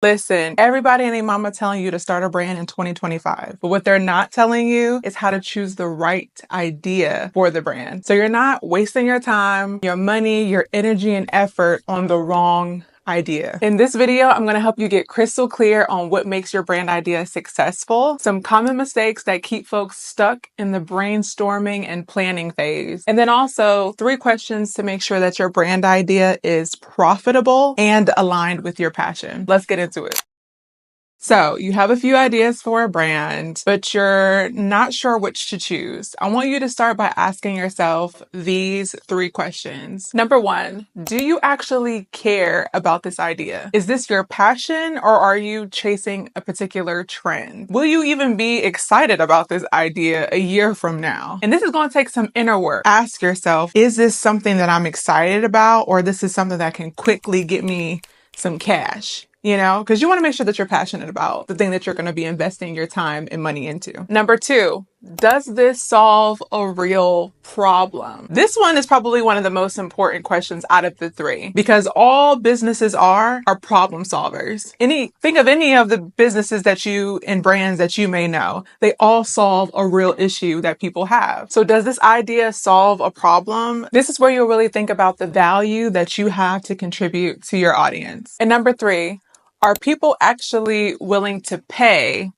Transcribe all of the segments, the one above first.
Listen, everybody and their mama telling you to start a brand in 2025, but what they're not telling you is how to choose the right idea for the brand. So you're not wasting your time, your money, your energy, and effort on the wrong idea. In this video, I'm going to help you get crystal clear on what makes your brand idea successful, some common mistakes that keep folks stuck in the brainstorming and planning phase, and then also 3 questions to make sure that your brand idea is profitable and aligned with your passion. Let's get into it. So you have a few ideas for a brand, but you're not sure which to choose. I want you to start by asking yourself these 3 questions. Number 1, do you actually care about this idea? Is this your passion, or are you chasing a particular trend? Will you even be excited about this idea a year from now? And this is going to take some inner work. Ask yourself, is this something that I'm excited about, or this is something that can quickly get me some cash? Because you want to make sure that you're passionate about the thing that you're going to be investing your time and money into. Number 2, does this solve a real problem? This one is probably one of the most important questions out of the 3, because all businesses are problem solvers. Think of any of the businesses and brands that you may know. They all solve a real issue that people have. So does this idea solve a problem? This is where you'll really think about the value that you have to contribute to your audience. And number 3, are people actually willing to pay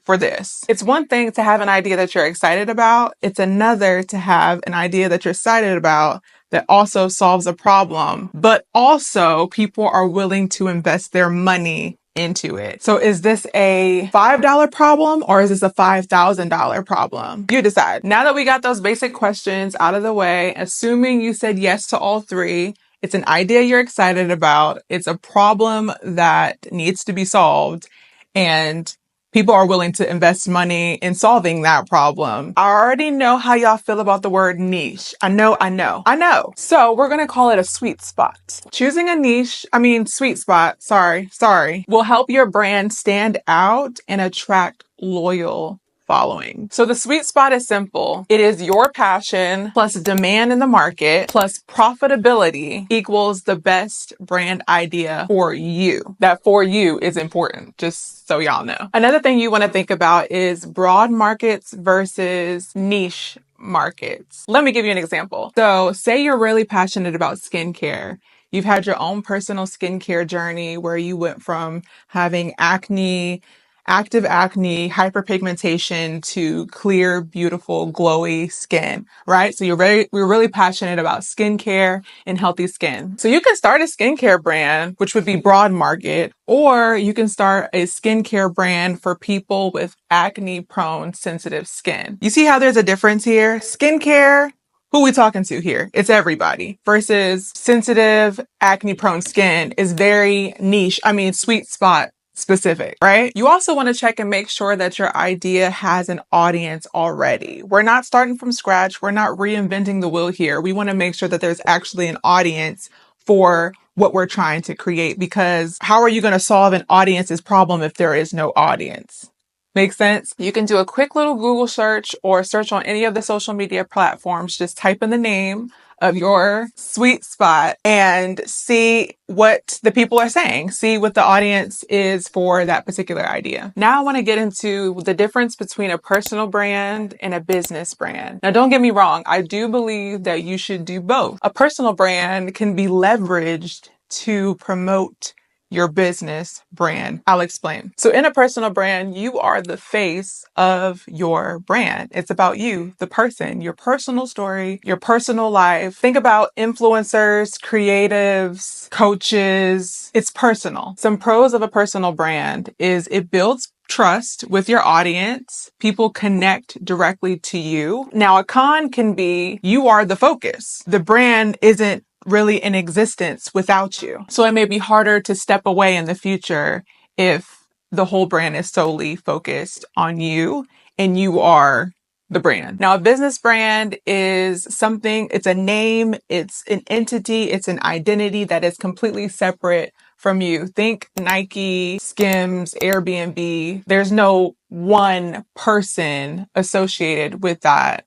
for this? It's one thing to have an idea that you're excited about. It's another to have an idea that you're excited about that also solves a problem, but also people are willing to invest their money into it. So is this a $5 problem, or is this a $5,000 problem? You decide. Now that we got those basic questions out of the way, assuming you said yes to all 3, it's an idea you're excited about, it's a problem that needs to be solved, and people are willing to invest money in solving that problem. I already know how y'all feel about the word niche. I know. So we're going to call it a sweet spot. Choosing a sweet spot, sorry, will help your brand stand out and attract loyal following. So the sweet spot is simple. It is your passion plus demand in the market plus profitability equals the best brand idea for you. That for you is important, just so y'all know. Another thing you want to think about is broad markets versus niche markets. Let me give you an example. So say you're really passionate about skincare. You've had your own personal skincare journey where you went from having active acne, hyperpigmentation to clear, beautiful, glowy skin, right? So we're really passionate about skincare and healthy skin. So you can start a skincare brand, which would be broad market, or you can start a skincare brand for people with acne prone, sensitive skin. You see how there's a difference here? Skincare, who we talking to here? It's everybody. Versus sensitive, acne prone skin is very niche. Sweet spot specific, right? You also want to check and make sure that your idea has an audience already. We're not starting from scratch. We're not reinventing the wheel here. We want to make sure that there's actually an audience for what we're trying to create, because how are you going to solve an audience's problem if there is no audience? Make sense? You can do a quick little Google search or search on any of the social media platforms. Just type in the name of your sweet spot and see what the people are saying. See what the audience is for that particular idea. Now I want to get into the difference between a personal brand and a business brand. Now don't get me wrong. I do believe that you should do both. A personal brand can be leveraged to promote your business brand. I'll explain. So in a personal brand, you are the face of your brand. It's about you, the person, your personal story, your personal life. Think about influencers, creatives, coaches. It's personal. Some pros of a personal brand is it builds trust with your audience. People connect directly to you. Now, a con can be you are the focus. The brand isn't really in existence without you. So it may be harder to step away in the future if the whole brand is solely focused on you and you are the brand. Now, a business brand is something, it's a name, it's an entity, it's an identity that is completely separate from you. Think Nike, Skims, Airbnb. There's no one person associated with that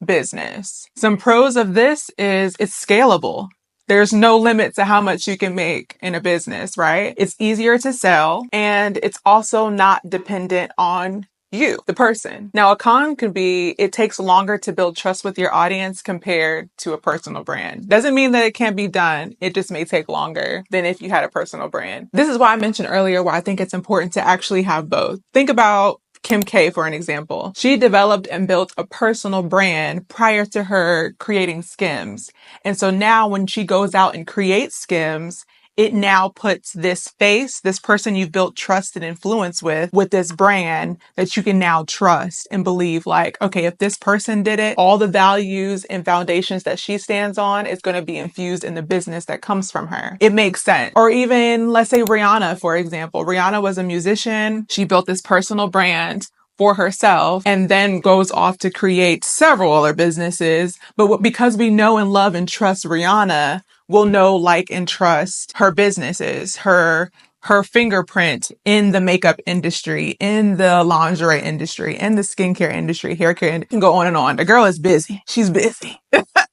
business. Some pros of this is it's scalable. There's no limit to how much you can make in a business, right? It's easier to sell, and it's also not dependent on you, the person. Now, a con could be it takes longer to build trust with your audience compared to a personal brand. Doesn't mean that it can't be done. It just may take longer than if you had a personal brand. This is why I mentioned earlier why I think it's important to actually have both. Think about Kim K, for an example. She developed and built a personal brand prior to her creating Skims. And so now when she goes out and creates Skims, it now puts this face, this person you've built trust and influence with this brand that you can now trust and believe like, okay, if this person did it, all the values and foundations that she stands on is going to be infused in the business that comes from her. It makes sense. Or even let's say Rihanna, for example. Rihanna was a musician. She built this personal brand for herself and then goes off to create several other businesses. But because we know and love and trust Rihanna, we'll know, like, and trust her businesses, her fingerprint in the makeup industry, in the lingerie industry, in the skincare industry, hair care, and go on and on. The girl is busy. She's busy.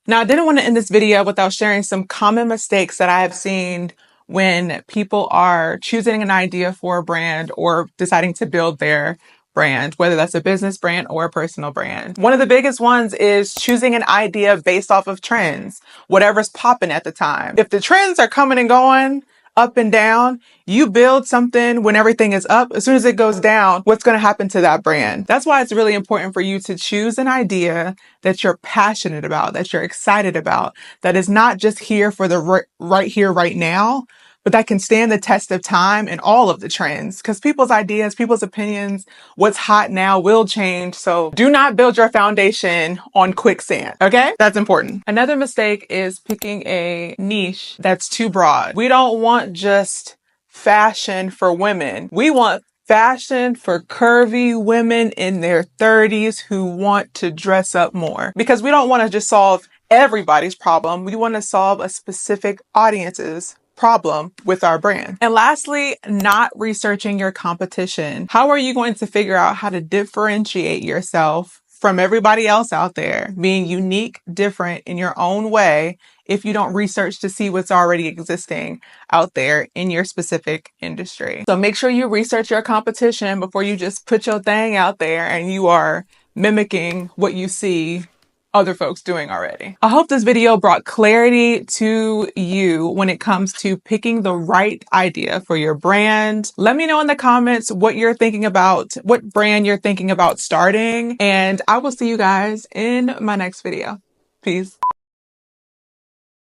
Now, I didn't want to end this video without sharing some common mistakes that I have seen when people are choosing an idea for a brand or deciding to build their brand, whether that's a business brand or a personal brand. One of the biggest ones is choosing an idea based off of trends, whatever's popping at the time. If the trends are coming and going, up and down, you build something when everything is up. As soon as it goes down, what's going to happen to that brand? That's why it's really important for you to choose an idea that you're passionate about, that you're excited about, that is not just here for the right here, right now, but that can stand the test of time and all of the trends. Because people's ideas, people's opinions, what's hot now will change. So do not build your foundation on quicksand. Okay? That's important. Another mistake is picking a niche that's too broad. We don't want just fashion for women. We want fashion for curvy women in their 30s who want to dress up more. Because we don't want to just solve everybody's problem. We want to solve a specific audience's problem with our brand. And lastly, not researching your competition. How are you going to figure out how to differentiate yourself from everybody else out there, being unique, different in your own way, if you don't research to see what's already existing out there in your specific industry? So make sure you research your competition before you just put your thing out there and you are mimicking what you see other folks doing already. I hope this video brought clarity to you when it comes to picking the right idea for your brand. Let me know in the comments what you're thinking about, what brand you're thinking about starting, and I will see you guys in my next video. Peace.